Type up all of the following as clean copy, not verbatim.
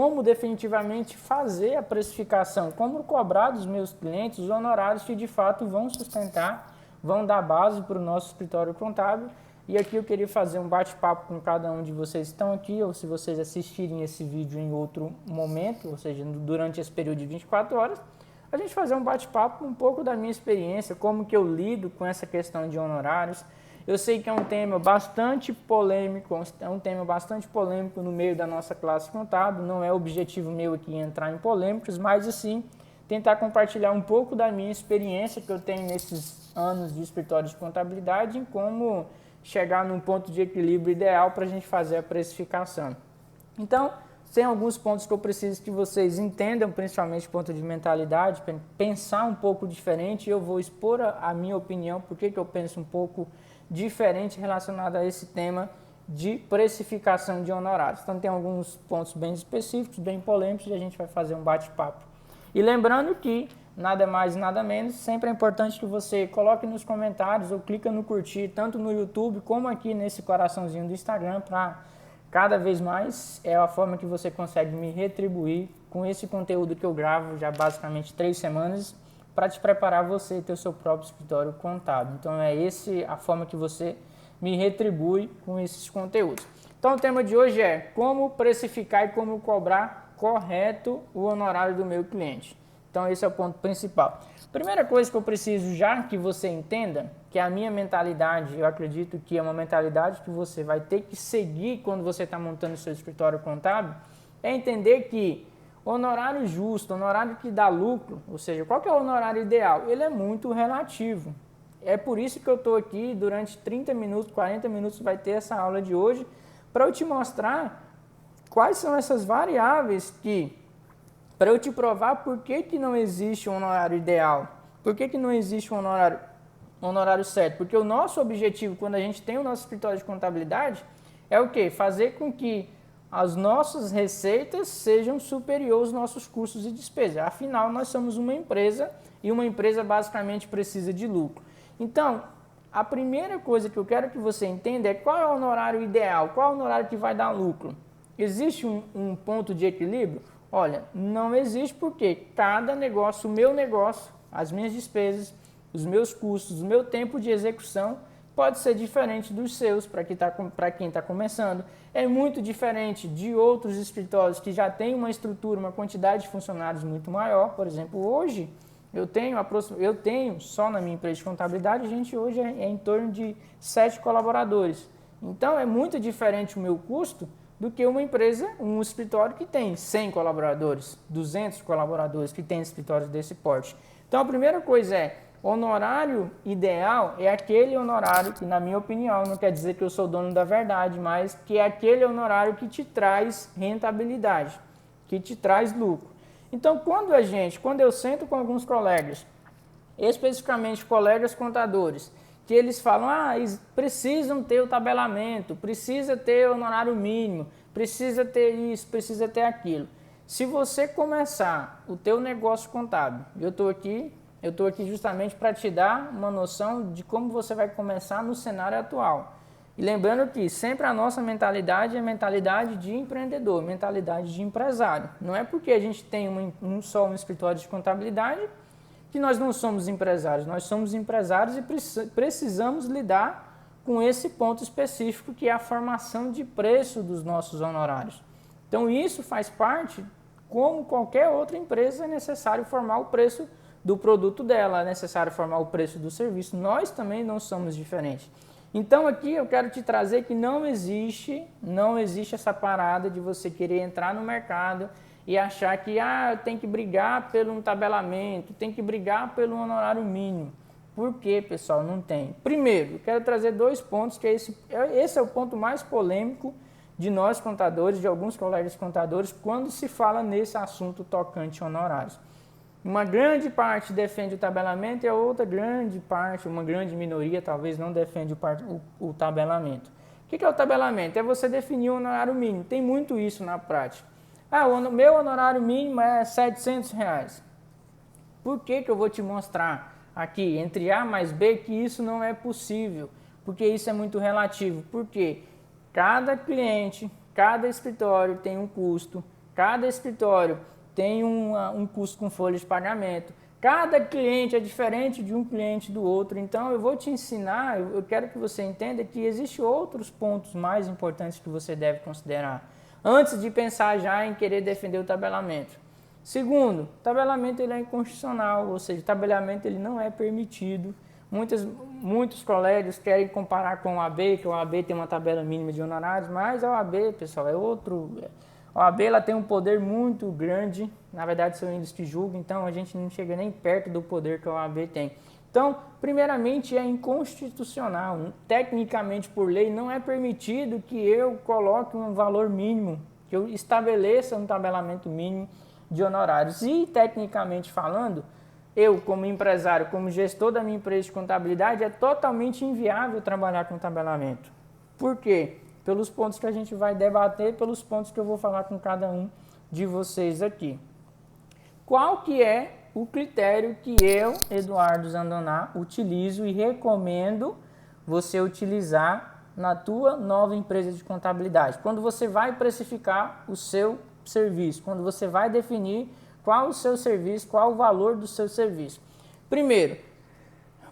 como definitivamente fazer a precificação, como cobrar dos meus clientes os honorários que de fato vão sustentar, vão dar base para o nosso escritório contábil. E aqui eu queria fazer um bate-papo com cada um de vocês que estão aqui, ou se vocês assistirem esse vídeo em outro momento, ou seja, durante esse período de 24 horas, a gente fazer um bate-papo um pouco da minha experiência, como que eu lido com essa questão de honorários. Eu sei que é um tema bastante polêmico, no meio da nossa classe contábil, não é objetivo meu aqui entrar em polêmicas, mas assim, tentar compartilhar um pouco da minha experiência que eu tenho nesses anos de escritório de contabilidade em como chegar num ponto de equilíbrio ideal para a gente fazer a precificação. Então, tem alguns pontos que eu preciso que vocês entendam, principalmente ponto de mentalidade, pensar um pouco diferente. Eu vou expor a minha opinião, porque que eu penso um pouco diferente relacionado a esse tema de precificação de honorários. Então tem alguns pontos bem específicos, bem polêmicos, e a gente vai fazer um bate-papo. E lembrando que nada mais, nada menos, sempre é importante que você coloque nos comentários ou clica no curtir, tanto no YouTube como aqui nesse coraçãozinho do Instagram, para cada vez mais é a forma que você consegue me retribuir com esse conteúdo que eu gravo já basicamente 3 semanas para te preparar você ter o seu próprio escritório contábil. Então é a forma que você me retribui com esses conteúdos. Então o tema de hoje é como precificar e como cobrar correto o honorário do meu cliente. Então esse é o ponto principal. Primeira coisa que eu preciso já que você entenda, que a minha mentalidade, eu acredito que é uma mentalidade que você vai ter que seguir quando você está montando o seu escritório contábil, é entender que honorário justo, honorário que dá lucro, ou seja, qual que é o honorário ideal? Ele é muito relativo. É por isso que eu estou aqui durante 30 minutos, 40 minutos, vai ter essa aula de hoje, para eu te mostrar quais são essas variáveis para eu te provar por que não existe um honorário ideal, por que não existe um honorário certo. Porque o nosso objetivo, quando a gente tem o nosso escritório de contabilidade, é o quê? Fazer com que as nossas receitas sejam superiores aos nossos custos e despesas. Afinal, nós somos uma empresa e uma empresa basicamente precisa de lucro. Então, a primeira coisa que eu quero que você entenda é qual é o honorário ideal, qual é o honorário que vai dar lucro. Existe um ponto de equilíbrio? Olha, não existe porque cada negócio, o meu negócio, as minhas despesas, os meus custos, o meu tempo de execução pode ser diferente dos seus para quem está começando. É muito diferente de outros escritórios que já têm uma estrutura, uma quantidade de funcionários muito maior. Por exemplo, hoje eu tenho só na minha empresa de contabilidade, gente, hoje é em torno de 7 colaboradores. Então é muito diferente o meu custo do que uma empresa, um escritório que tem 100 colaboradores, 200 colaboradores, que tem escritórios desse porte. Então a primeira coisa é, honorário ideal é aquele honorário que, na minha opinião, não quer dizer que eu sou dono da verdade, mas que é aquele honorário que te traz rentabilidade, que te traz lucro. Então quando eu sento com alguns colegas, especificamente colegas contadores, que eles falam, eles precisam ter o tabelamento, precisa ter o honorário mínimo, precisa ter isso, precisa ter aquilo. Se você começar o teu negócio contábil, eu estou aqui justamente para te dar uma noção de como você vai começar no cenário atual. E lembrando que sempre a nossa mentalidade é mentalidade de empreendedor, mentalidade de empresário. Não é porque a gente tem só um escritório de contabilidade que nós não somos empresários. Nós somos empresários e precisamos lidar com esse ponto específico que é a formação de preço dos nossos honorários. Então isso faz parte, como qualquer outra empresa, é necessário formar o preço do produto dela, é necessário formar o preço do serviço. Nós também não somos diferentes. Então aqui eu quero te trazer que não existe essa parada de você querer entrar no mercado e achar que eu tenho que brigar pelo tabelamento, tem que brigar pelo honorário mínimo. Por quê, pessoal? Não tem. Primeiro, eu quero trazer 2 pontos, que esse é o ponto mais polêmico de nós contadores, de alguns colegas contadores, quando se fala nesse assunto tocante honorários. Uma grande parte defende o tabelamento e a outra grande parte, uma grande minoria talvez não defende o tabelamento. O que é o tabelamento? É você definir o honorário mínimo. Tem muito isso na prática. O meu honorário mínimo é R$700. Por que eu vou te mostrar aqui, entre A mais B, que isso não é possível? Porque isso é muito relativo. Porque cada cliente, cada escritório tem um custo, Cada escritório tem um custo com folha de pagamento. Cada cliente é diferente de um cliente do outro. Então, eu vou te ensinar, eu quero que você entenda que existem outros pontos mais importantes que você deve considerar antes de pensar já em querer defender o tabelamento. Segundo, o tabelamento ele é inconstitucional, ou seja, o tabelamento ele não é permitido. Muitos colégios querem comparar com o OAB, que o OAB tem uma tabela mínima de honorários, mas a OAB, pessoal, é outro. A OAB ela tem um poder muito grande, na verdade são eles que julgam, então a gente não chega nem perto do poder que a OAB tem. Então, primeiramente é inconstitucional, tecnicamente por lei não é permitido que eu coloque um valor mínimo, que eu estabeleça um tabelamento mínimo de honorários. E tecnicamente falando, eu como empresário, como gestor da minha empresa de contabilidade, é totalmente inviável trabalhar com tabelamento. Por quê? Pelos pontos que a gente vai debater, pelos pontos que eu vou falar com cada um de vocês aqui. Qual que é o critério que eu, Eduardo Zandoná, utilizo e recomendo você utilizar na tua nova empresa de contabilidade? Quando você vai precificar o seu serviço, quando você vai definir qual o seu serviço, qual o valor do seu serviço. Primeiro,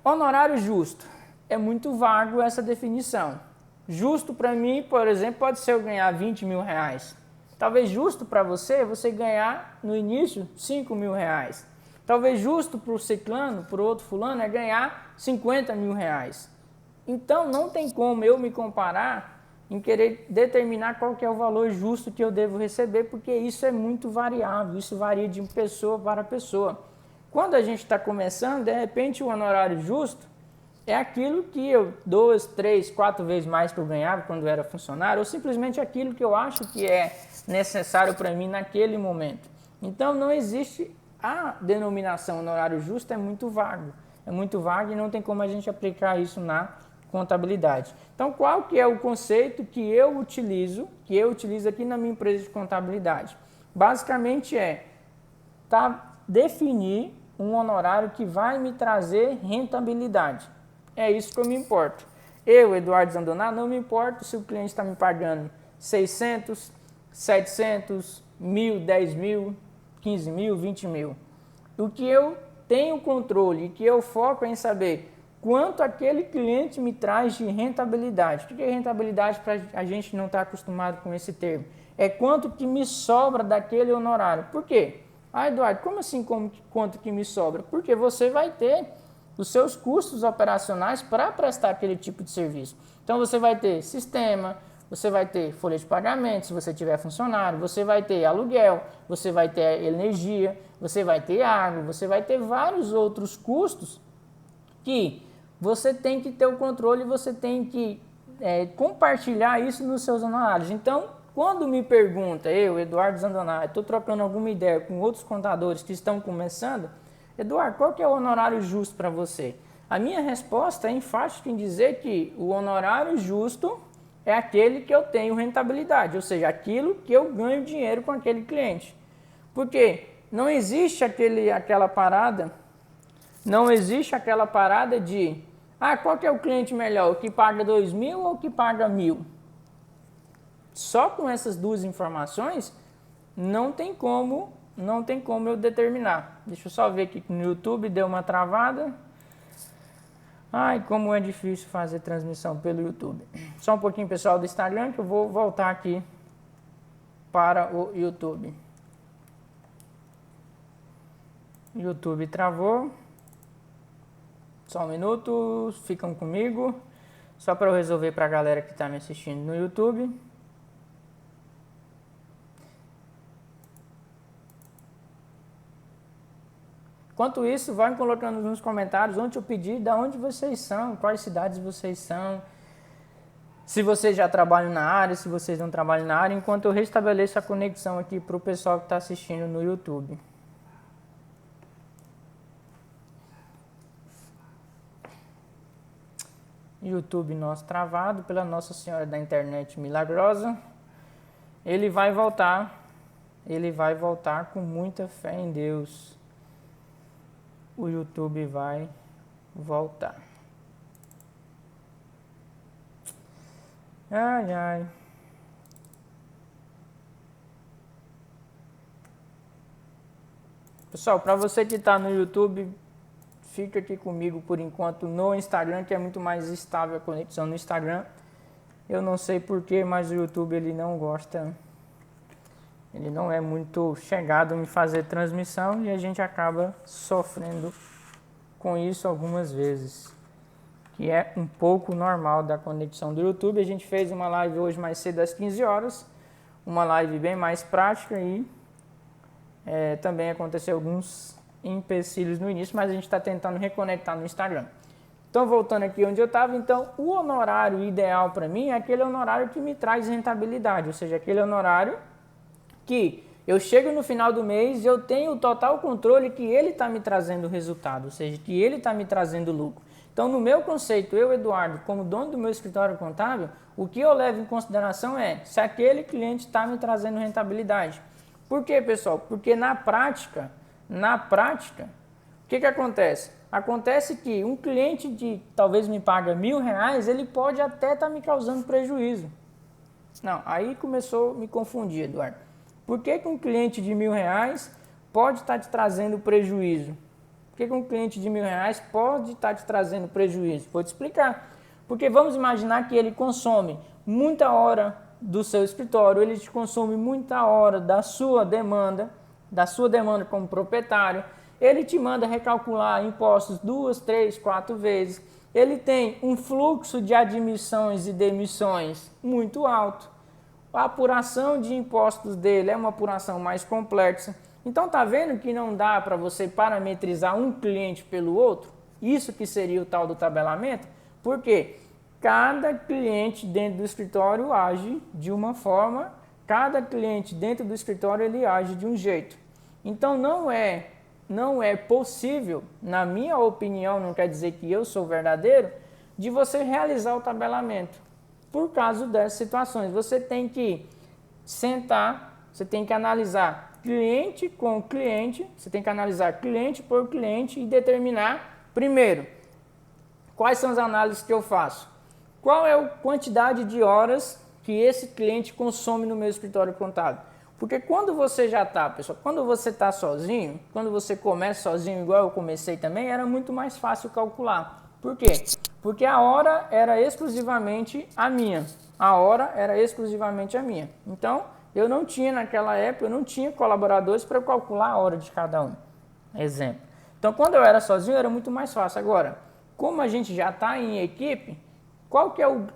honorário justo. É muito vago essa definição. Justo para mim, por exemplo, pode ser eu ganhar 20 mil reais. Talvez justo para você, você ganhar no início 5 mil reais. Talvez justo para o ciclano, para o outro fulano, é ganhar 50 mil reais. Então não tem como eu me comparar em querer determinar qual que é o valor justo que eu devo receber, porque isso é muito variável, isso varia de pessoa para pessoa. Quando a gente está começando, de repente o honorário justo é aquilo que eu 2, 3, 4 vezes mais que eu ganhava quando eu era funcionário, ou simplesmente aquilo que eu acho que é necessário para mim naquele momento. Então não existe a denominação honorário justo, é muito vago e não tem como a gente aplicar isso na contabilidade. Então qual que é o conceito que eu utilizo aqui na minha empresa de contabilidade? Basicamente definir um honorário que vai me trazer rentabilidade. É isso que eu me importo. Eu, Eduardo Zandoná, não me importo se o cliente está me pagando 600, 700, 1.000, 10 mil, 15 mil, 20 mil. O que eu tenho controle e que eu foco é em saber quanto aquele cliente me traz de rentabilidade. O que é rentabilidade para a gente não estar acostumado com esse termo? É quanto que me sobra daquele honorário. Por quê? Ah, Eduardo, como assim quanto que me sobra? Porque você vai ter os seus custos operacionais para prestar aquele tipo de serviço. Então você vai ter sistema, você vai ter folha de pagamento, se você tiver funcionário, você vai ter aluguel, você vai ter energia, você vai ter água, você vai ter vários outros custos que você tem que ter o controle e você tem que compartilhar isso nos seus honorários. Então, quando me pergunta, eu, Eduardo Zandoná, estou trocando alguma ideia com outros contadores que estão começando, Eduardo, qual que é o honorário justo para você? A minha resposta é enfática em dizer que o honorário justo é aquele que eu tenho rentabilidade, ou seja, aquilo que eu ganho dinheiro com aquele cliente. Porque não existe aquela parada de, qual que é o cliente melhor, o que paga 2.000 ou o que paga 1.000? Só com essas duas informações, não tem como eu determinar. Deixa eu só ver aqui que no YouTube deu uma travada. Ai, como é difícil fazer transmissão pelo YouTube. Só um pouquinho, pessoal, do Instagram, que eu vou voltar aqui para o YouTube. YouTube travou. Só um minuto, ficam comigo. Só para eu resolver para a galera que está me assistindo no YouTube. Enquanto isso, vai colocando nos comentários onde eu pedi, de onde vocês são, quais cidades vocês são, se vocês já trabalham na área, se vocês não trabalham na área, enquanto eu restabeleço a conexão aqui para o pessoal que está assistindo no YouTube. YouTube nosso travado pela Nossa Senhora da Internet Milagrosa. Ele vai voltar com muita fé em Deus. O YouTube vai voltar. Ai, ai. Pessoal, para você que está no YouTube, fica aqui comigo por enquanto no Instagram, que é muito mais estável a conexão no Instagram. Eu não sei porquê, mas o YouTube ele não gosta, ele não é muito chegado em fazer transmissão e a gente acaba sofrendo com isso algumas vezes, que é um pouco normal da conexão do YouTube. A gente fez uma live hoje mais cedo às 15 horas, uma live bem mais prática e também aconteceu alguns empecilhos no início, mas a gente está tentando reconectar no Instagram. Então, voltando aqui onde eu estava, então, o honorário ideal para mim é aquele honorário que me traz rentabilidade, ou seja, aquele honorário que eu chego no final do mês e eu tenho o total controle que ele está me trazendo resultado, ou seja, que ele está me trazendo lucro. Então, no meu conceito, eu, Eduardo, como dono do meu escritório contábil, o que eu levo em consideração é se aquele cliente está me trazendo rentabilidade. Por quê, pessoal? Porque na prática, o que acontece? Acontece que um cliente que talvez me paga R$1.000, ele pode até estar me causando prejuízo. Não, aí começou a me confundir, Eduardo. Por que um cliente de R$1.000 pode estar te trazendo prejuízo? Por que um cliente de R$1.000 pode estar te trazendo prejuízo? Vou te explicar. Porque vamos imaginar que ele consome muita hora do seu escritório, ele te consome muita hora da sua demanda como proprietário, ele te manda recalcular impostos 2, 3, 4 vezes, ele tem um fluxo de admissões e demissões muito alto, a apuração de impostos dele é uma apuração mais complexa. Então tá vendo que não dá para você parametrizar um cliente pelo outro? Isso que seria o tal do tabelamento? Por quê? Cada cliente dentro do escritório age de uma forma, cada cliente dentro do escritório ele age de um jeito. Então não é possível, na minha opinião, não quer dizer que eu sou verdadeiro, de você realizar o tabelamento. Por causa dessas situações, você tem que sentar, você tem que analisar cliente com cliente, você tem que analisar cliente por cliente e determinar, primeiro, quais são as análises que eu faço. Qual é a quantidade de horas que esse cliente consome no meu escritório contábil? Porque quando você já está, pessoal, quando você está sozinho, quando você começa sozinho, igual eu comecei também, era muito mais fácil calcular. Por quê? Porque a hora era exclusivamente a minha. A hora era exclusivamente a minha. Então, eu não tinha naquela época, eu não tinha colaboradores para calcular a hora de cada um. Exemplo. Então, quando eu era sozinho, era muito mais fácil. Agora, como a gente já está em equipe, qual que é o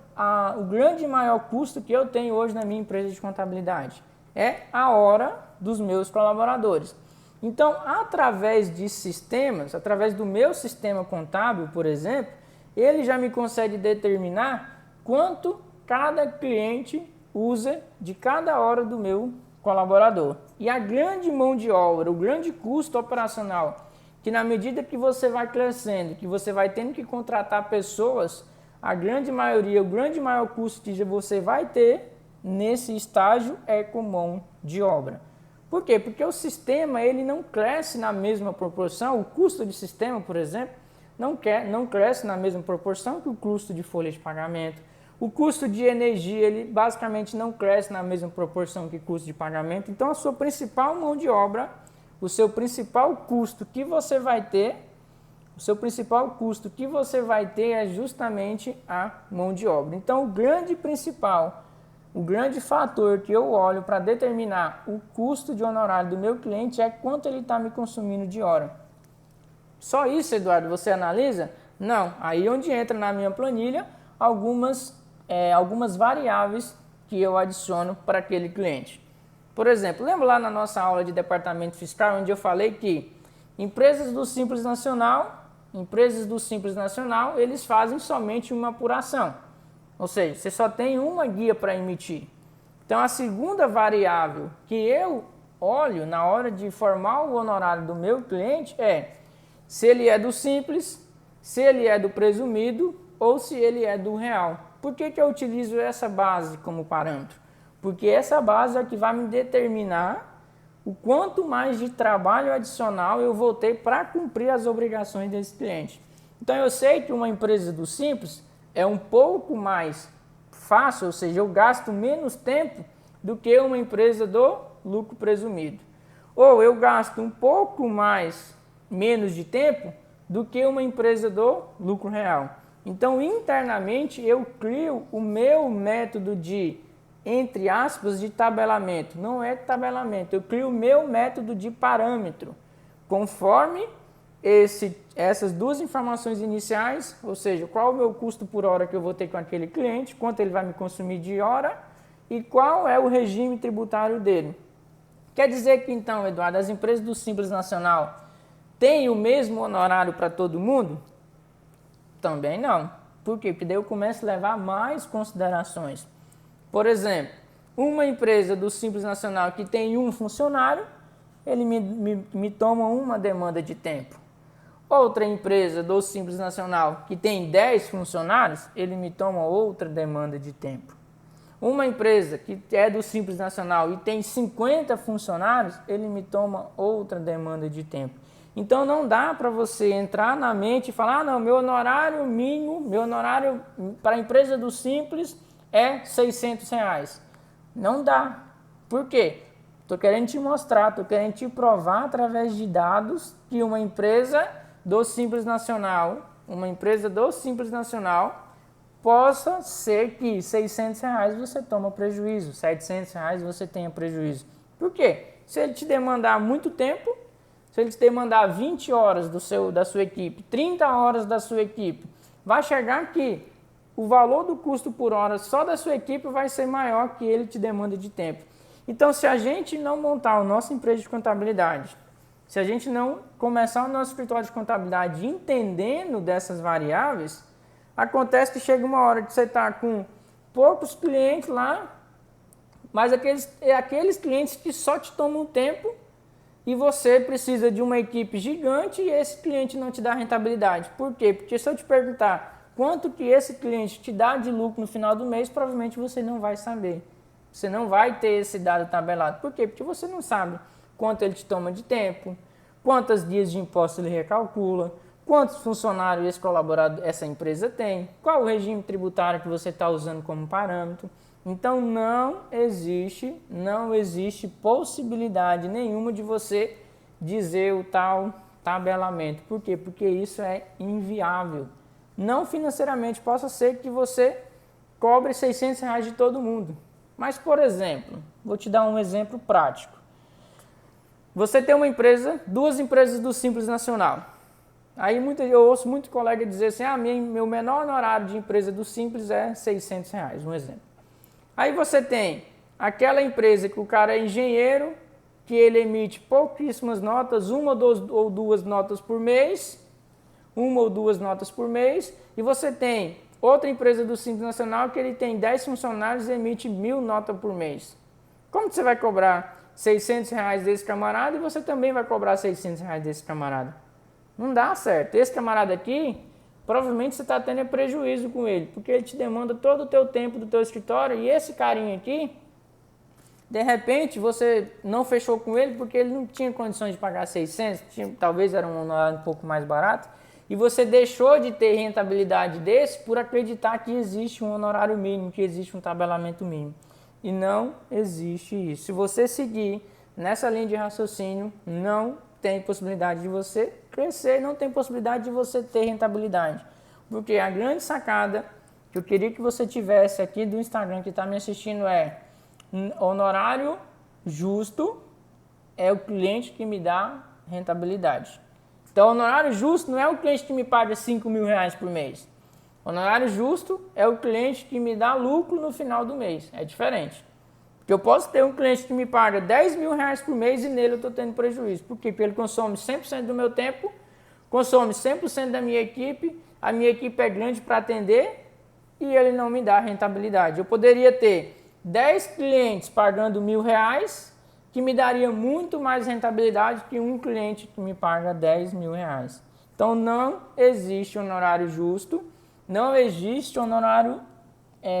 grande e maior custo que eu tenho hoje na minha empresa de contabilidade? É a hora dos meus colaboradores. Então, através de sistemas, através do meu sistema contábil, por exemplo, ele já me consegue determinar quanto cada cliente usa de cada hora do meu colaborador. E a grande mão de obra, o grande custo operacional, que na medida que você vai crescendo, que você vai tendo que contratar pessoas, a grande maioria, o grande maior custo que você vai ter nesse estágio é com mão de obra. Por quê? Porque o sistema ele não cresce na mesma proporção, o custo de sistema, por exemplo, não cresce na mesma proporção que o custo de folha de pagamento. O custo de energia, ele basicamente não cresce na mesma proporção que o custo de pagamento. Então, a sua principal mão de obra, o seu principal custo que você vai ter, é justamente a mão de obra. Então, o grande fator que eu olho para determinar o custo de honorário do meu cliente é quanto ele está me consumindo de hora. Só isso, Eduardo, você analisa? Não. Aí onde entra na minha planilha algumas variáveis que eu adiciono para aquele cliente. Por exemplo, lembra lá na nossa aula de departamento fiscal, onde eu falei que empresas do Simples Nacional, eles fazem somente uma apuração. Ou seja, você só tem uma guia para emitir. Então, a segunda variável que eu olho na hora de formar o honorário do meu cliente é se ele é do Simples, se ele é do Presumido ou se ele é do Real. Por que eu utilizo essa base como parâmetro? Porque essa base é que vai me determinar o quanto mais de trabalho adicional eu vou ter para cumprir as obrigações desse cliente. Então, eu sei que uma empresa do Simples é um pouco mais fácil, ou seja, eu gasto menos tempo do que uma empresa do lucro presumido. ou eu gasto um pouco menos de tempo do que uma empresa do lucro real. Então, internamente, eu crio o meu método de, entre aspas, de tabelamento. Não é tabelamento, eu crio o meu método de parâmetro, conforme essas duas informações iniciais, ou seja, qual o meu custo por hora que eu vou ter com aquele cliente, quanto ele vai me consumir de hora e qual é o regime tributário dele. Quer dizer que então, Eduardo, as empresas do Simples Nacional têm o mesmo honorário para todo mundo? Também não. Por quê? Porque daí eu começo a levar mais considerações. Por exemplo, uma empresa do Simples Nacional que tem um funcionário, ele me toma uma demanda de tempo. Outra empresa do Simples Nacional que tem 10 funcionários, ele me toma outra demanda de tempo. Uma empresa que é do Simples Nacional e tem 50 funcionários, ele me toma outra demanda de tempo. Então não dá para você entrar na mente e falar, ah, não, meu honorário mínimo, meu honorário para a empresa do Simples é R$600. Não dá. Por quê? Estou querendo te mostrar, estou querendo te provar através de dados que uma empresa do Simples Nacional, possa ser que R$600 você toma prejuízo, R$700 você tenha prejuízo. Por quê? Se ele te demandar muito tempo, se ele te demandar 20 horas da sua equipe, 30 horas da sua equipe, vai chegar que o valor do custo por hora só da sua equipe vai ser maior que ele te demanda de tempo. Então, se a gente não montar a nossa empresa de contabilidade, se a gente não começar o nosso escritório de contabilidade entendendo dessas variáveis, acontece que chega uma hora que você está com poucos clientes lá, mas aqueles clientes que só te tomam tempo e você precisa de uma equipe gigante e esse cliente não te dá rentabilidade. Por quê? Porque se eu te perguntar quanto que esse cliente te dá de lucro no final do mês, provavelmente você não vai saber. Você não vai ter esse dado tabelado. Por quê? Porque você não sabe quanto ele te toma de tempo, quantos dias de imposto ele recalcula, quantos funcionários esse colaborador, essa empresa tem, qual o regime tributário que você está usando como parâmetro. Então não existe possibilidade nenhuma de você dizer o tal tabelamento. Por quê? Porque isso é inviável. Não financeiramente, possa ser que você cobre R$600 de todo mundo. Mas, por exemplo, vou te dar um exemplo prático. Você tem uma empresa, duas empresas do Simples Nacional. Aí eu ouço muito colega dizer assim, meu menor honorário de empresa do Simples é R$600, um exemplo. Aí você tem aquela empresa que o cara é engenheiro, que ele emite pouquíssimas notas, uma ou duas notas por mês, e você tem outra empresa do Simples Nacional que ele tem 10 funcionários e emite 1.000 notas por mês. Como que você vai cobrar R$600 desse camarada e você também vai cobrar R$600 desse camarada? Não dá certo. Esse camarada aqui, provavelmente você está tendo prejuízo com ele, porque ele te demanda todo o teu tempo do teu escritório e esse carinha aqui, de repente você não fechou com ele porque ele não tinha condições de pagar 600, talvez era um honorário um pouco mais barato, e você deixou de ter rentabilidade desse por acreditar que existe um honorário mínimo, que existe um tabelamento mínimo. E não existe isso. Se você seguir nessa linha de raciocínio, não tem possibilidade de você crescer, não tem possibilidade de você ter rentabilidade. Porque a grande sacada que eu queria que você tivesse aqui do Instagram que está me assistindo é honorário justo é o cliente que me dá rentabilidade. Então, honorário justo não é o cliente que me paga R$5.000 por mês. Honorário justo é o cliente que me dá lucro no final do mês. É diferente. Porque eu posso ter um cliente que me paga R$10.000 por mês e nele eu estou tendo prejuízo. Por quê? Porque ele consome 100% do meu tempo, consome 100% da minha equipe, a minha equipe é grande para atender e ele não me dá rentabilidade. Eu poderia ter 10 clientes pagando R$1.000 que me daria muito mais rentabilidade que um cliente que me paga R$10.000. Então não existe honorário justo, não existe honorário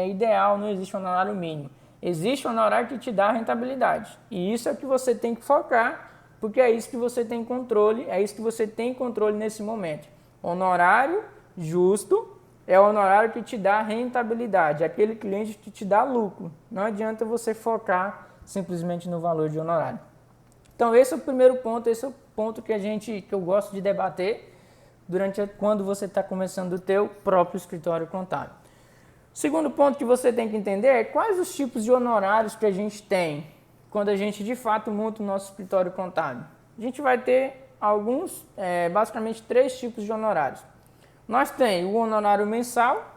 ideal, não existe honorário mínimo. Existe honorário que te dá rentabilidade. E isso é o que você tem que focar, porque é isso que você tem controle, é isso que você tem controle nesse momento. Honorário justo é o honorário que te dá rentabilidade, é aquele cliente que te dá lucro. Não adianta você focar simplesmente no valor de honorário. Então esse é o primeiro ponto, esse é o ponto que eu gosto de debater quando você está começando o teu próprio escritório contábil. O segundo ponto que você tem que entender é quais os tipos de honorários que a gente tem quando a gente de fato monta o nosso escritório contábil. A gente vai ter basicamente 3 tipos de honorários. Nós temos o honorário mensal,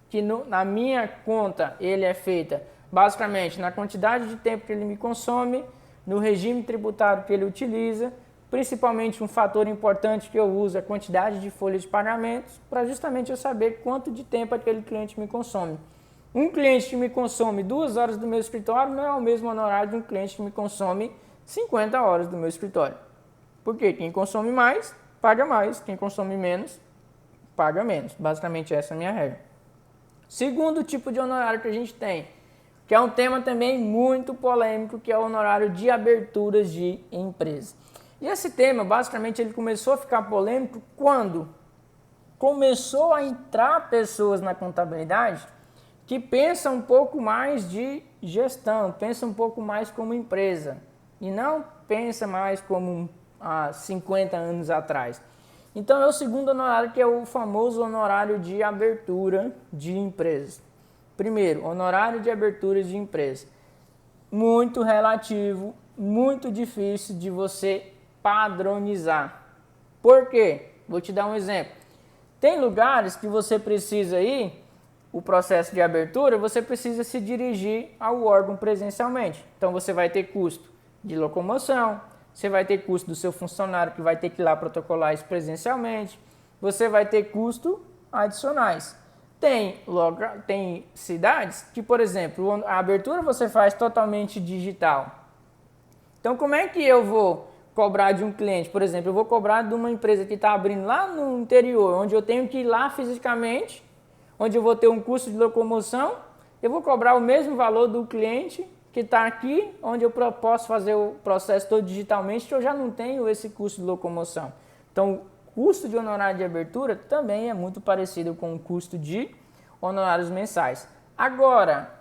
que na minha conta ele é feito basicamente na quantidade de tempo que ele me consome, no regime tributário que ele utiliza, principalmente um fator importante que eu uso é a quantidade de folhas de pagamentos, para justamente eu saber quanto de tempo aquele cliente me consome. Um cliente que me consome 2 horas do meu escritório não é o mesmo honorário de um cliente que me consome 50 horas do meu escritório. Porque quem consome mais, paga mais, quem consome menos, paga menos. Basicamente essa é a minha regra. Segundo tipo de honorário que a gente tem, que é um tema também muito polêmico, que é o honorário de aberturas de empresa. E esse tema, basicamente, ele começou a ficar polêmico quando começou a entrar pessoas na contabilidade que pensam um pouco mais de gestão, pensam um pouco mais como empresa e não pensa mais como há 50 anos atrás. Então é o segundo honorário, que é o famoso honorário de abertura de empresas. Primeiro, honorário de abertura de empresa. Muito relativo, muito difícil de você padronizar. Por quê? Vou te dar um exemplo. Tem lugares que você precisa ir, o processo de abertura, você precisa se dirigir ao órgão presencialmente. Então você vai ter custo de locomoção, você vai ter custo do seu funcionário que vai ter que ir lá protocolar isso presencialmente, você vai ter custo adicionais. Tem cidades que, por exemplo, a abertura você faz totalmente digital. Então como é que eu vou cobrar de um cliente? Por exemplo, eu vou cobrar de uma empresa que está abrindo lá no interior, onde eu tenho que ir lá fisicamente, onde eu vou ter um custo de locomoção, eu vou cobrar o mesmo valor do cliente que está aqui, onde eu posso fazer o processo todo digitalmente, que eu já não tenho esse custo de locomoção. Então, o custo de honorário de abertura também é muito parecido com o custo de honorários mensais. Agora,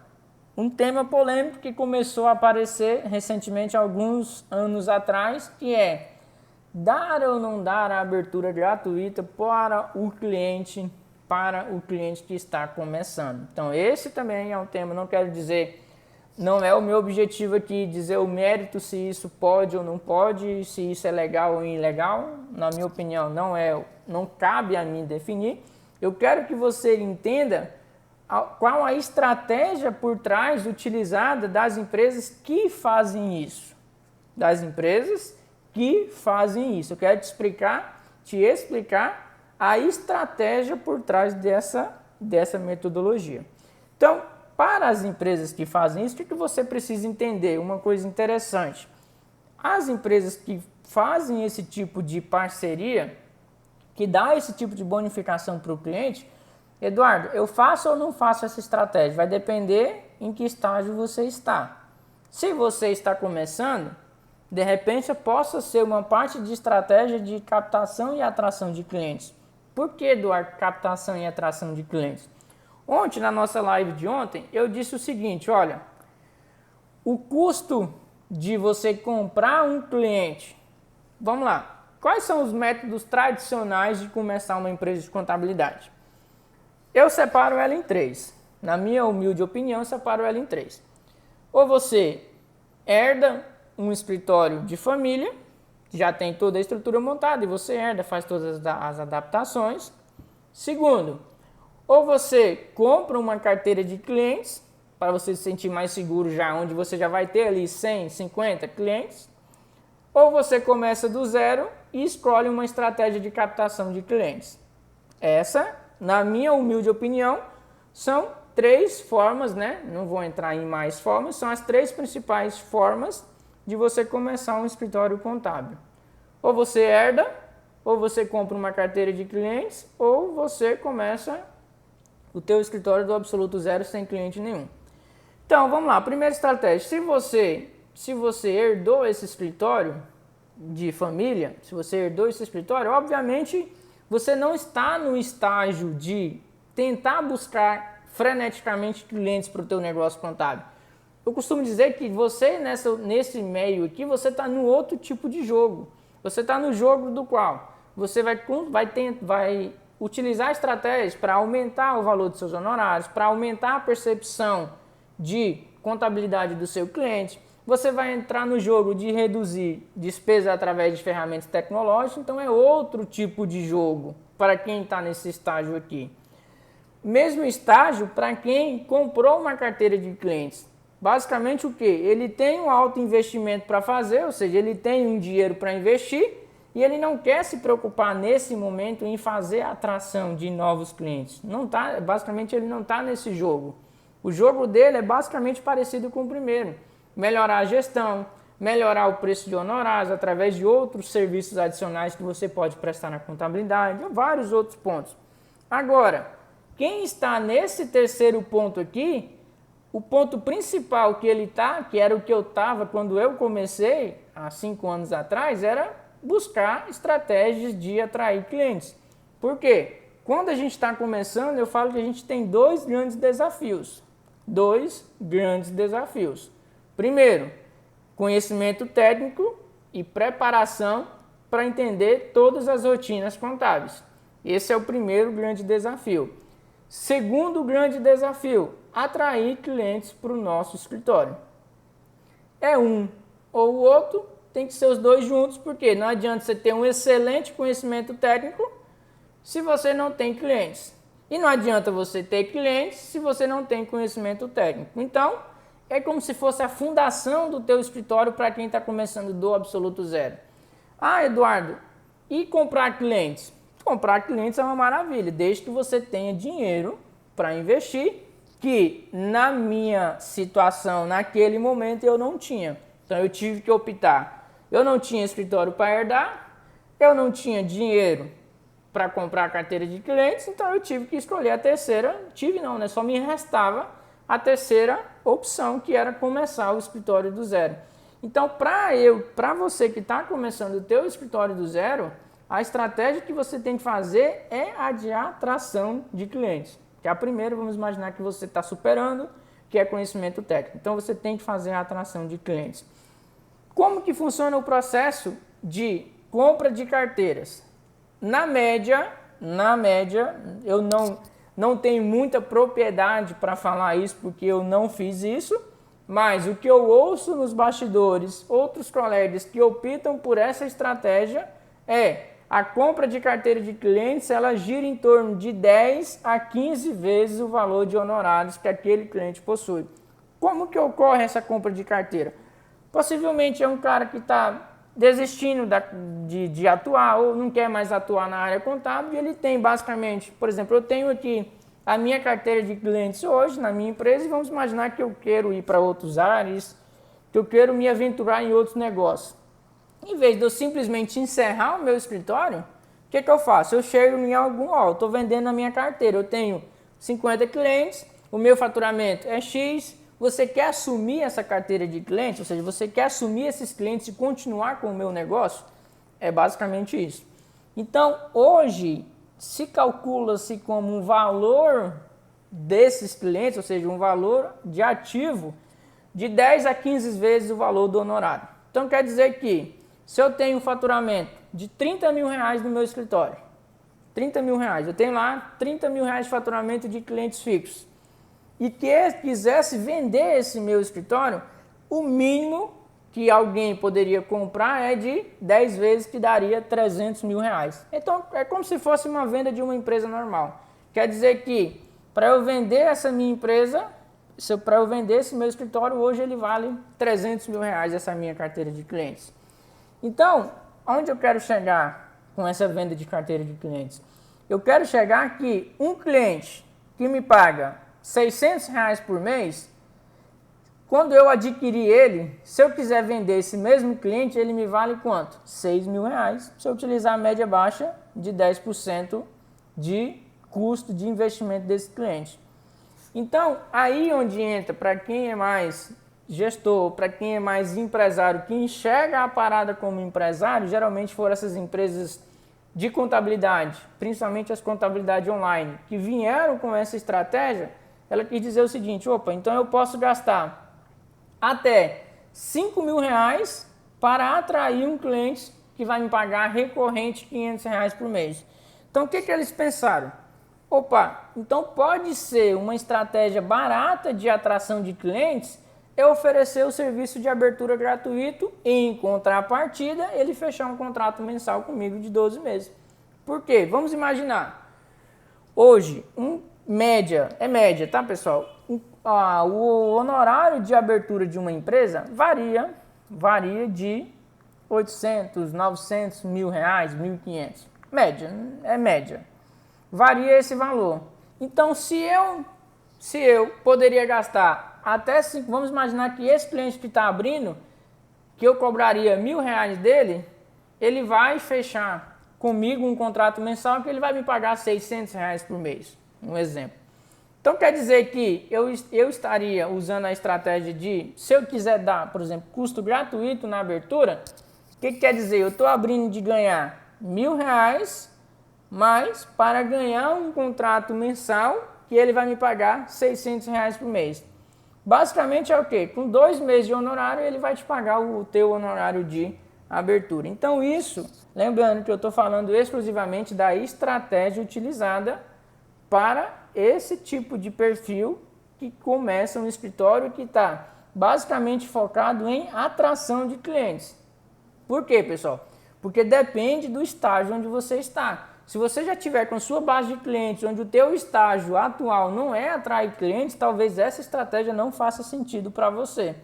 um tema polêmico que começou a aparecer recentemente, alguns anos atrás, que é dar ou não dar a abertura gratuita para o cliente que está começando. Então esse também é um tema, não quero dizer, não é o meu objetivo aqui dizer o mérito se isso pode ou não pode, se isso é legal ou ilegal. Na minha opinião não cabe a mim definir. Eu quero que você entenda qual a estratégia por trás utilizada das empresas que fazem isso. Eu quero te explicar a estratégia por trás dessa metodologia. Então, para as empresas que fazem isso, o que você precisa entender? Uma coisa interessante. As empresas que fazem esse tipo de parceria, que dá esse tipo de bonificação para o cliente, Eduardo, eu faço ou não faço essa estratégia? Vai depender em que estágio você está. Se você está começando, de repente possa ser uma parte de estratégia de captação e atração de clientes. Por que, Eduardo, captação e atração de clientes? Ontem, na nossa live de ontem, eu disse o seguinte, olha, o custo de você comprar um cliente, vamos lá, quais são os métodos tradicionais de começar uma empresa de contabilidade? Eu separo ela em 3. Na minha humilde opinião, eu separo ela em 3. Ou você herda um escritório de família, já tem toda a estrutura montada e você herda, faz todas as adaptações. Segundo, ou você compra uma carteira de clientes, para você se sentir mais seguro já, onde você já vai ter ali 100, 50 clientes. Ou você começa do zero e escolhe uma estratégia de captação de clientes. Essa, na minha humilde opinião, são 3 formas, né? Não vou entrar em mais formas, são as 3 principais formas de você começar um escritório contábil. Ou você herda, ou você compra uma carteira de clientes, ou você começa o teu escritório do absoluto zero sem cliente nenhum. Então, vamos lá, primeira estratégia, se você herdou esse escritório de família, obviamente você não está no estágio de tentar buscar freneticamente clientes para o teu negócio contábil. Eu costumo dizer que você, nesse meio aqui, você está num outro tipo de jogo. Você está no jogo do qual você vai utilizar estratégias para aumentar o valor dos seus honorários, para aumentar a percepção de contabilidade do seu cliente. Você vai entrar no jogo de reduzir despesas através de ferramentas tecnológicas. Então é outro tipo de jogo para quem está nesse estágio aqui. Mesmo estágio para quem comprou uma carteira de clientes. Basicamente o que? Ele tem um alto investimento para fazer, ou seja, ele tem um dinheiro para investir e ele não quer se preocupar nesse momento em fazer a atração de novos clientes. Basicamente ele não está nesse jogo. O jogo dele é basicamente parecido com o primeiro. Melhorar a gestão, melhorar o preço de honorários através de outros serviços adicionais que você pode prestar na contabilidade, ou vários outros pontos. Agora, quem está nesse terceiro ponto aqui, o ponto principal que ele está, que era o que eu estava quando eu comecei, há 5 anos atrás, era buscar estratégias de atrair clientes. Por quê? Quando a gente está começando, eu falo que a gente tem 2 grandes desafios. 2 grandes desafios. Primeiro, conhecimento técnico e preparação para entender todas as rotinas contábeis. Esse é o primeiro grande desafio. Segundo grande desafio, atrair clientes para o nosso escritório. É um ou o outro, tem que ser os 2 juntos, porque não adianta você ter um excelente conhecimento técnico se você não tem clientes. E não adianta você ter clientes se você não tem conhecimento técnico. Então, é como se fosse a fundação do teu escritório para quem está começando do absoluto zero. Ah, Eduardo, e comprar clientes? Comprar clientes é uma maravilha, desde que você tenha dinheiro para investir, que na minha situação, naquele momento, eu não tinha. Então eu tive que optar. Eu não tinha escritório para herdar, eu não tinha dinheiro para comprar a carteira de clientes, então eu tive que escolher a terceira, só me restava a terceira opção, que era começar o escritório do zero. Então, para você que está começando o teu escritório do zero, a estratégia que você tem que fazer é a de atração de clientes. Que é a primeira, vamos imaginar que você está superando, que é conhecimento técnico. Então, você tem que fazer a atração de clientes. Como que funciona o processo de compra de carteiras? Na média, eu não tenho muita propriedade para falar isso, porque eu não fiz isso, mas o que eu ouço nos bastidores, outros colegas que optam por essa estratégia a compra de carteira de clientes, ela gira em torno de 10 a 15 vezes o valor de honorários que aquele cliente possui. Como que ocorre essa compra de carteira? Possivelmente é um cara que está desistindo de atuar ou não quer mais atuar na área contábil e ele tem basicamente, por exemplo, eu tenho aqui a minha carteira de clientes hoje na minha empresa e vamos imaginar que eu quero ir para outros áreas, que eu quero me aventurar em outros negócios. Em vez de eu simplesmente encerrar o meu escritório, o que eu faço? Eu chego em eu estou vendendo a minha carteira, eu tenho 50 clientes, o meu faturamento é X, você quer assumir essa carteira de clientes, ou seja, você quer assumir esses clientes e continuar com o meu negócio? É basicamente isso. Então, hoje, se calcula-se como um valor desses clientes, ou seja, um valor de ativo de 10 a 15 vezes o valor do honorário. Então, quer dizer que se eu tenho um faturamento de 30 mil reais no meu escritório, 30 mil reais, eu tenho lá 30 mil reais de faturamento de clientes fixos, e quisesse vender esse meu escritório, o mínimo que alguém poderia comprar é de 10 vezes, que daria 300 mil reais. Então, é como se fosse uma venda de uma empresa normal. Quer dizer que, para eu vender essa minha empresa, para eu vender esse meu escritório, hoje ele vale 300 mil reais, essa minha carteira de clientes. Então, onde eu quero chegar com essa venda de carteira de clientes? Eu quero chegar que um cliente que me paga 600 reais por mês, quando eu adquirir ele, se eu quiser vender esse mesmo cliente, ele me vale quanto? 6 mil reais, se eu utilizar a média baixa de 10% de custo de investimento desse cliente. Então, aí onde entra, para quem é mais gestor, para quem é mais empresário, que enxerga a parada como empresário, geralmente foram essas empresas de contabilidade, principalmente as contabilidades online, que vieram com essa estratégia. Ela quis dizer o seguinte: opa, então eu posso gastar até R$ 5.000 para atrair um cliente que vai me pagar recorrente R$ 500 por mês. Então, o que eles pensaram? Opa, então pode ser uma estratégia barata de atração de clientes eu oferecer o serviço de abertura gratuito e, em contrapartida, ele fechar um contrato mensal comigo de 12 meses. Por quê? Vamos imaginar. Hoje, média, tá, pessoal? O honorário de abertura de uma empresa varia de 800, 900, R$ 1.000, 1.500. Média, é média. Varia esse valor. Então, se eu poderia gastar até 5, vamos imaginar que esse cliente que está abrindo, que eu cobraria R$ 1.000 dele, ele vai fechar comigo um contrato mensal que ele vai me pagar R$ 600 por mês, um exemplo. Então quer dizer que eu estaria usando a estratégia de, se eu quiser dar, por exemplo, custo gratuito na abertura, o que quer dizer? Eu estou abrindo de ganhar R$ 1.000, mas para ganhar um contrato mensal que ele vai me pagar R$ 600 por mês. Basicamente é o quê? Com 2 meses de honorário, ele vai te pagar o teu honorário de abertura. Então isso, lembrando que eu estou falando exclusivamente da estratégia utilizada para esse tipo de perfil que começa um escritório que está basicamente focado em atração de clientes. Por quê, pessoal? Porque depende do estágio onde você está. Se você já tiver com a sua base de clientes, onde o teu estágio atual não é atrair clientes, talvez essa estratégia não faça sentido para você.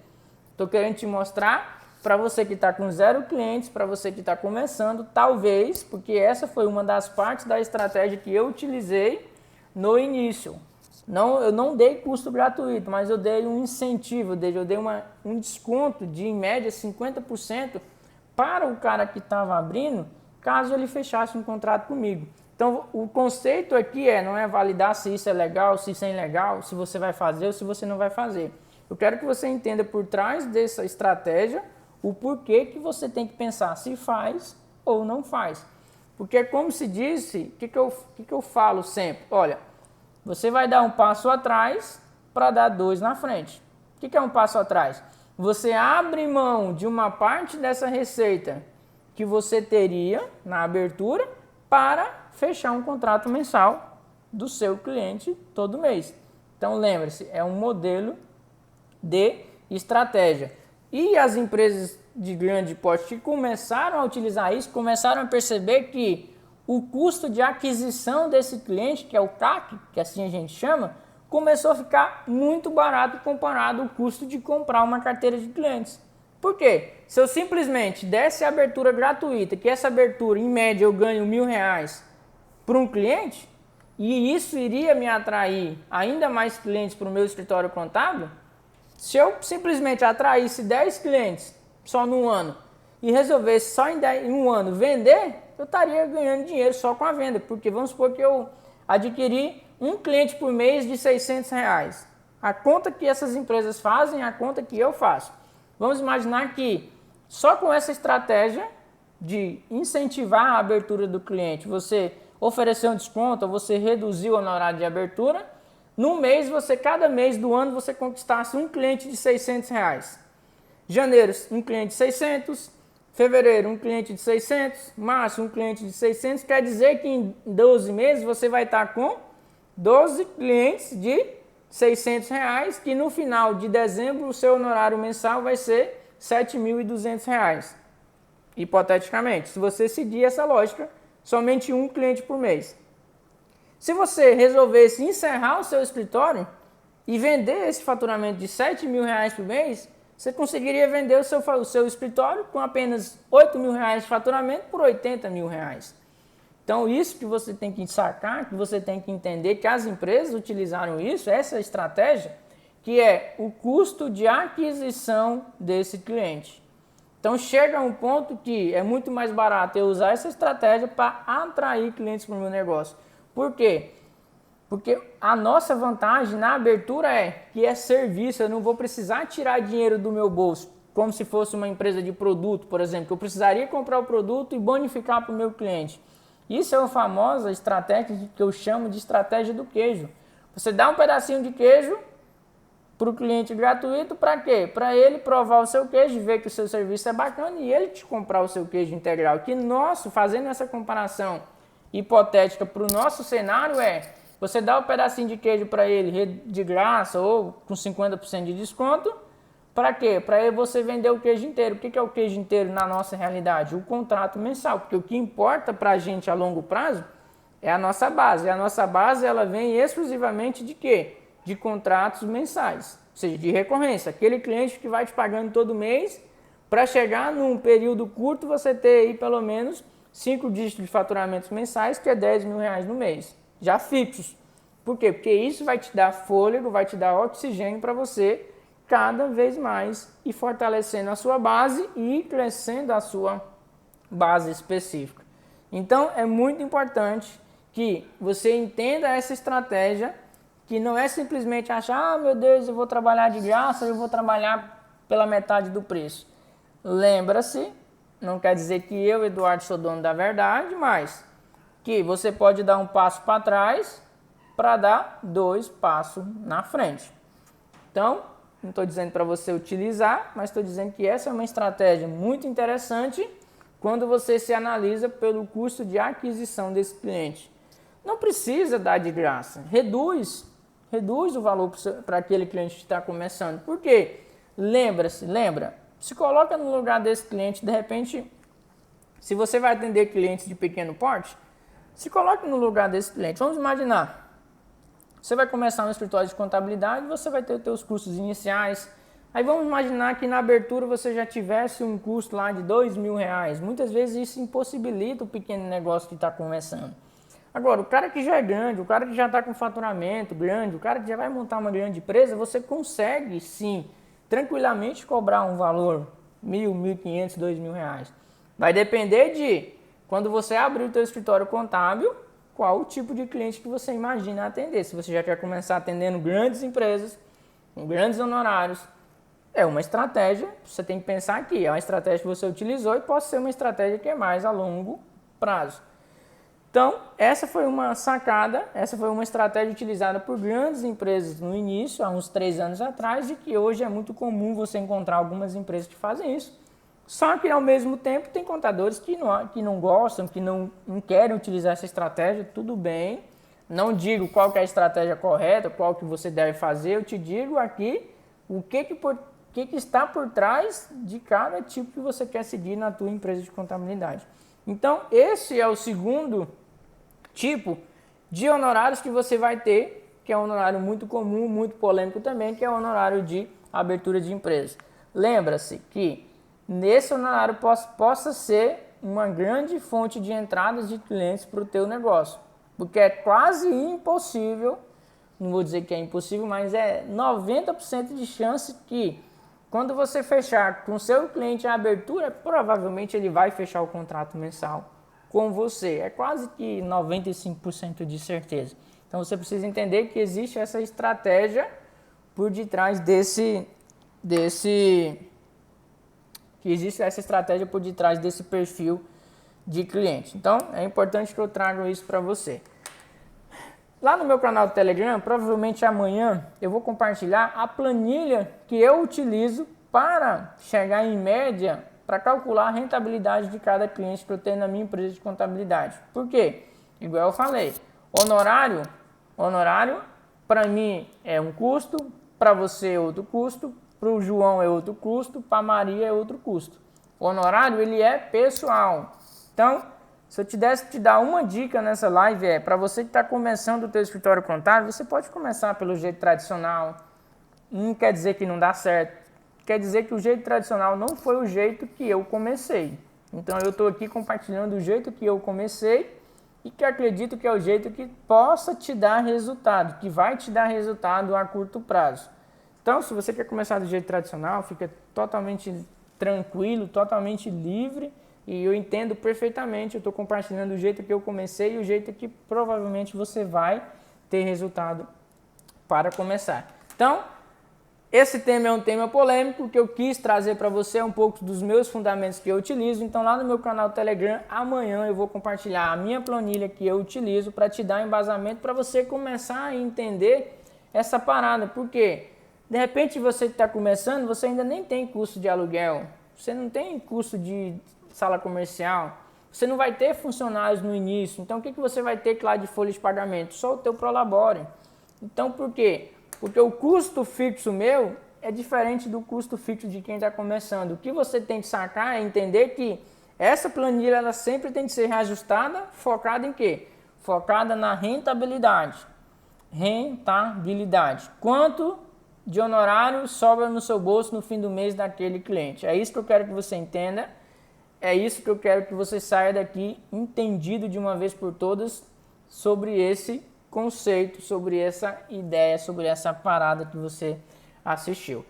Estou querendo te mostrar para você que está com 0 clientes, para você que está começando, talvez, porque essa foi uma das partes da estratégia que eu utilizei no início. Eu não dei custo gratuito, mas eu dei um incentivo, eu dei um desconto de, em média, 50% para o cara que estava abrindo, caso ele fechasse um contrato comigo. Então, o conceito aqui não é validar se isso é legal, se isso é ilegal, se você vai fazer ou se você não vai fazer. Eu quero que você entenda por trás dessa estratégia o porquê que você tem que pensar se faz ou não faz. Porque, como se disse, o que eu falo sempre? Olha, você vai dar um passo atrás para dar 2 na frente. O que é um passo atrás? Você abre mão de uma parte dessa receita que você teria na abertura para fechar um contrato mensal do seu cliente todo mês. Então, lembre-se, é um modelo de estratégia. E as empresas de grande porte que começaram a utilizar isso, começaram a perceber que o custo de aquisição desse cliente, que é o CAC, que assim a gente chama, começou a ficar muito barato comparado ao custo de comprar uma carteira de clientes. Por quê? Se eu simplesmente desse a abertura gratuita, que essa abertura, em média, eu ganho R$ 1.000 para um cliente, e isso iria me atrair ainda mais clientes para o meu escritório contábil, se eu simplesmente atraísse 10 clientes só no ano e resolvesse só em um ano vender, eu estaria ganhando dinheiro só com a venda, porque vamos supor que eu adquiri um cliente por mês de R$ 600. A conta que essas empresas fazem é a conta que eu faço. Vamos imaginar que só com essa estratégia de incentivar a abertura do cliente, você oferecer um desconto, ou você reduzir o honorário de abertura, no mês, cada mês do ano, você conquistasse um cliente de R$ 600. Janeiro, um cliente de 600, fevereiro, um cliente de 600, março, um cliente de 600, quer dizer que em 12 meses você vai estar com 12 clientes de R$ 600, que no final de dezembro o seu honorário mensal vai ser R$ 7.200, hipoteticamente, se você seguir essa lógica, somente um cliente por mês. Se você resolvesse encerrar o seu escritório e vender esse faturamento de R$ 7.000 por mês, você conseguiria vender o seu escritório com apenas R$ 8.000 de faturamento por R$ 80.000. Então, isso que você tem que sacar, que você tem que entender que as empresas utilizaram isso, essa estratégia, que é o custo de aquisição desse cliente. Então, chega a um ponto que é muito mais barato eu usar essa estratégia para atrair clientes para o meu negócio. Por quê? Porque a nossa vantagem na abertura que é serviço, eu não vou precisar tirar dinheiro do meu bolso, como se fosse uma empresa de produto, por exemplo, que eu precisaria comprar o produto e bonificar para o meu cliente. Isso é uma famosa estratégia que eu chamo de estratégia do queijo. Você dá um pedacinho de queijo para o cliente gratuito, para quê? Para ele provar o seu queijo, ver que o seu serviço é bacana e ele te comprar o seu queijo integral. Que nosso, fazendo essa comparação hipotética para o nosso cenário você dá um pedacinho de queijo para ele de graça ou com 50% de desconto. Para quê? Para você vender o queijo inteiro. O que é o queijo inteiro na nossa realidade? O contrato mensal, porque o que importa para a gente a longo prazo é a nossa base. E a nossa base ela vem exclusivamente de quê? De contratos mensais, ou seja, de recorrência. Aquele cliente que vai te pagando todo mês, para chegar num período curto você ter aí pelo menos 5 dígitos de faturamentos mensais, que é 10 mil reais no mês, já fixos. Por quê? Porque isso vai te dar fôlego, vai te dar oxigênio para você cada vez mais e fortalecendo a sua base e crescendo a sua base específica. Então é muito importante que você entenda essa estratégia, que não é simplesmente achar, meu Deus, eu vou trabalhar de graça, eu vou trabalhar pela metade do preço. Lembra-se, não quer dizer que eu, Eduardo, sou dono da verdade, mas que você pode dar um passo para trás para dar 2 passos na frente. Então, não estou dizendo para você utilizar, mas estou dizendo que essa é uma estratégia muito interessante quando você se analisa pelo custo de aquisição desse cliente. Não precisa dar de graça, reduz o valor para aquele cliente que está começando. Por quê? Lembra, se coloca no lugar desse cliente, de repente, se você vai atender clientes de pequeno porte, se coloque no lugar desse cliente. Vamos imaginar, você vai começar um escritório de contabilidade, você vai ter os seus custos iniciais. Aí vamos imaginar que na abertura você já tivesse um custo lá de 2 mil reais. Muitas vezes isso impossibilita o pequeno negócio que está começando. Agora, o cara que já é grande, o cara que já está com faturamento grande, o cara que já vai montar uma grande empresa, você consegue sim, tranquilamente cobrar um valor, 1.000, 1.500, 2 mil reais. Vai depender de, quando você abrir o seu escritório contábil, qual o tipo de cliente que você imagina atender. Se você já quer começar atendendo grandes empresas, com grandes honorários, é uma estratégia, você tem que pensar aqui, é uma estratégia que você utilizou e pode ser uma estratégia que é mais a longo prazo. Então, essa foi uma sacada, essa foi uma estratégia utilizada por grandes empresas no início, há uns 3 anos atrás, e que hoje é muito comum você encontrar algumas empresas que fazem isso. Só que, ao mesmo tempo, tem contadores que não gostam, que não querem utilizar essa estratégia, tudo bem. Não digo qual que é a estratégia correta, qual que você deve fazer, eu te digo aqui o que está por trás de cada tipo que você quer seguir na tua empresa de contabilidade. Então, esse é o segundo tipo de honorários que você vai ter, que é um honorário muito comum, muito polêmico também, que é o honorário de abertura de empresa. Lembra-se que nesse honorário possa ser uma grande fonte de entradas de clientes para o teu negócio, porque é quase impossível, não vou dizer que é impossível, mas é 90% de chance que quando você fechar com o seu cliente a abertura, provavelmente ele vai fechar o contrato mensal com você. É quase que 95% de certeza. Então você precisa entender que existe essa estratégia por detrás desse perfil de cliente. Então é importante que eu traga isso para você. Lá no meu canal do Telegram, provavelmente amanhã, eu vou compartilhar a planilha que eu utilizo para chegar em média, para calcular a rentabilidade de cada cliente que eu tenho na minha empresa de contabilidade. Por quê? Igual eu falei, honorário para mim é um custo, para você é outro custo, para o João é outro custo, para a Maria é outro custo. O honorário ele é pessoal. Então, se eu tivesse te dar uma dica nessa live para você que está começando o teu escritório contábil, você pode começar pelo jeito tradicional. Não quer dizer que não dá certo. Quer dizer que o jeito tradicional não foi o jeito que eu comecei. Então eu estou aqui compartilhando o jeito que eu comecei e que acredito que é o jeito que possa te dar resultado, que vai te dar resultado a curto prazo. Então, se você quer começar do jeito tradicional, fica totalmente tranquilo, totalmente livre. E eu entendo perfeitamente, eu estou compartilhando o jeito que eu comecei e o jeito que provavelmente você vai ter resultado para começar. Então, esse tema é um tema polêmico que eu quis trazer para você um pouco dos meus fundamentos que eu utilizo. Então, lá no meu canal Telegram, amanhã eu vou compartilhar a minha planilha que eu utilizo para te dar embasamento para você começar a entender essa parada. Por quê? De repente você está começando, você ainda nem tem custo de aluguel, você não tem custo de sala comercial, você não vai ter funcionários no início. Então o que você vai ter lá de folha de pagamento? Só o teu Prolabore. Então por quê? Porque o custo fixo meu é diferente do custo fixo de quem está começando. O que você tem que sacar é entender que essa planilha ela sempre tem que ser reajustada, focada em quê? Focada na rentabilidade. Rentabilidade. Quanto de honorário sobra no seu bolso no fim do mês daquele cliente? É isso que eu quero que você entenda. É isso que eu quero que você saia daqui entendido de uma vez por todas sobre esse conceito, sobre essa ideia, sobre essa parada que você assistiu.